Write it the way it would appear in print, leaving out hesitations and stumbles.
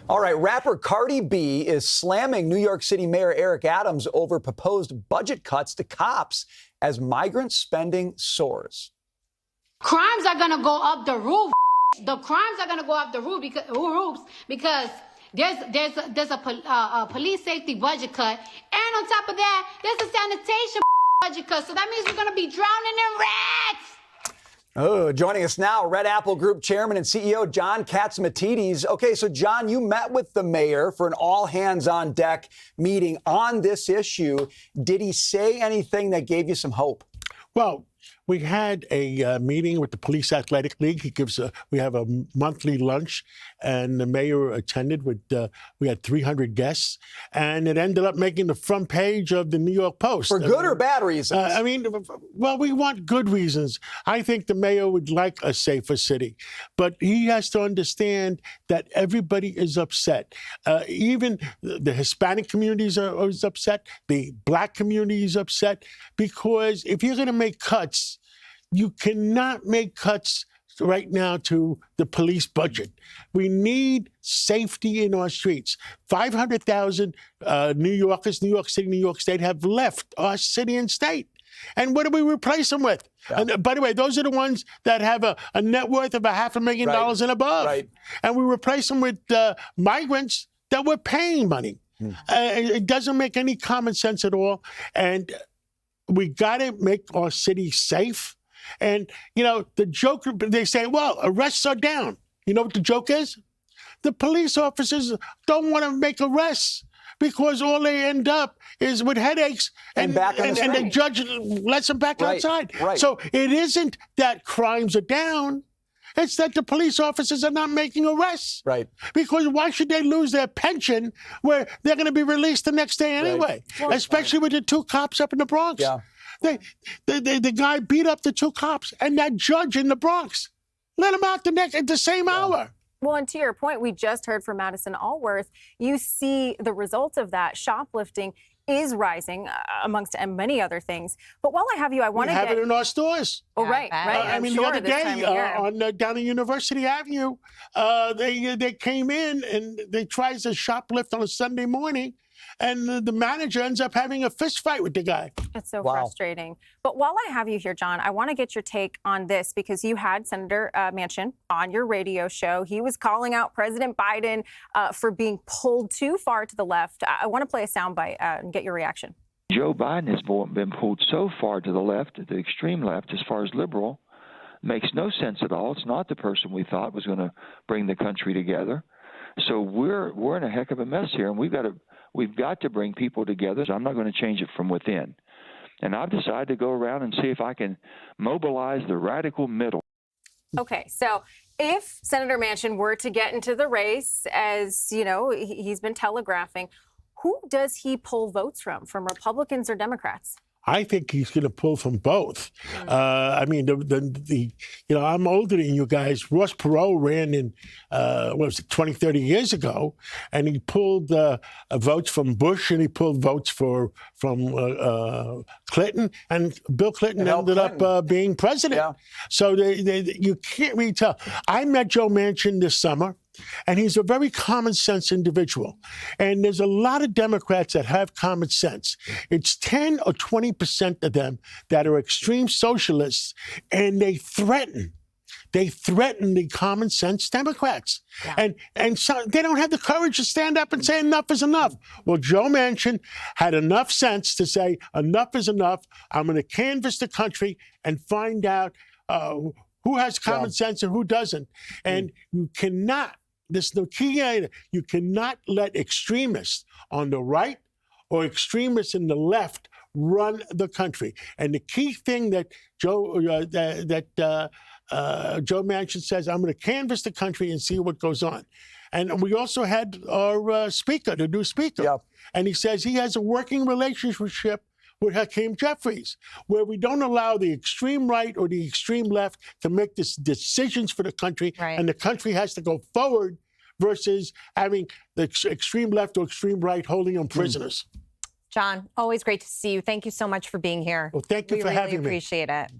All right, rapper Cardi B is slamming New York City Mayor Eric Adams over proposed budget cuts to cops as migrant spending soars. Crimes are going to go up the roof. The crimes are going to go up the roof because there's a police safety budget cut. And on top of that, there's a sanitation budget cut. So that means we're going to be drowning in rats. Oh, joining us now, Red Apple Group Chairman and CEO John Catsimatidis. Okay, so John, you met with the mayor for an all-hands-on-deck meeting on this issue. Did he say anything that gave you some hope? Well, we had a meeting with the Police Athletic League. We have a monthly lunch, and the mayor attended. We had 300 guests, and it ended up making the front page of the New York Post. For good or bad reasons? Well, we want good reasons. I think the mayor would like a safer city, but he has to understand that everybody is upset. Even the Hispanic communities are upset. The Black community is upset because if you're going to make cuts, you cannot make cuts right now to the police budget. We need safety in our streets. 500,000 New Yorkers, New York City, New York State have left our city and state. And what do we replace them with? Yeah. And by the way, those are the ones that have a net worth of $500,000 and above. Right. And we replace them with migrants that we're paying money. It doesn't make any common sense at all. And we got to make our city safe. And, you know, the joke, they say, well, arrests are down. You know what the joke is? The police officers don't want to make arrests because all they end up is with headaches and the judge lets them back outside. Right. So it isn't that crimes are down. It's that the police officers are not making arrests. Right. Because why should they lose their pension where they're going to be released the next day anyway? Right. Especially with the 2 cops up in the Bronx. Yeah. The guy beat up the 2 cops, and that judge in the Bronx let him out the same hour. Well, and to your point, we just heard from Madison Allworth. You see the results of that. Shoplifting is rising amongst many other things. But while I have you, I want to have it in our stores. Oh, right. I mean, the other day down on University Avenue, they came in and they tried to shoplift on a Sunday morning. And the manager ends up having a fist fight with the guy. It's so frustrating. But while I have you here, John, I want to get your take on this because you had Senator Manchin on your radio show. He was calling out President Biden for being pulled too far to the left. I want to play a soundbite and get your reaction. Joe Biden has been pulled so far to the left, the extreme left, as far as liberal. Makes no sense at all. It's not the person we thought was going to bring the country together. So we're in a heck of a mess here, and we've got to bring people together. So I'm not going to change it from within. And I've decided to go around and see if I can mobilize the radical middle. Okay, so if Senator Manchin were to get into the race, as you know, he's been telegraphing, who does he pull votes from Republicans or Democrats? I think he's going to pull from both. I mean, I'm older than you guys. Ross Perot ran in, 20, 30 years ago, and he pulled votes from Bush, and he pulled votes from Clinton, and Bill Clinton ended up being president. Yeah. So you can't really tell. I met Joe Manchin this summer. And he's a very common sense individual. And there's a lot of Democrats that have common sense. It's 10 or 20% of them that are extreme socialists, and they threaten the common sense Democrats. Yeah. And so they don't have the courage to stand up and say enough is enough. Well, Joe Manchin had enough sense to say enough is enough. I'm going to canvass the country and find out who has common sense and who doesn't. And you cannot. This is the key idea. You cannot let extremists on the right or extremists in the left run the country. And the key thing that Joe Manchin says, I'm going to canvass the country and see what goes on. And we also had our speaker, the new speaker, and he says he has a working relationship with Hakeem Jeffries, where we don't allow the extreme right or the extreme left to make decisions for the country, and the country has to go forward versus having the extreme left or extreme right holding them prisoners. John, always great to see you. Thank you so much for being here. Well, thank you for having me. We really appreciate it.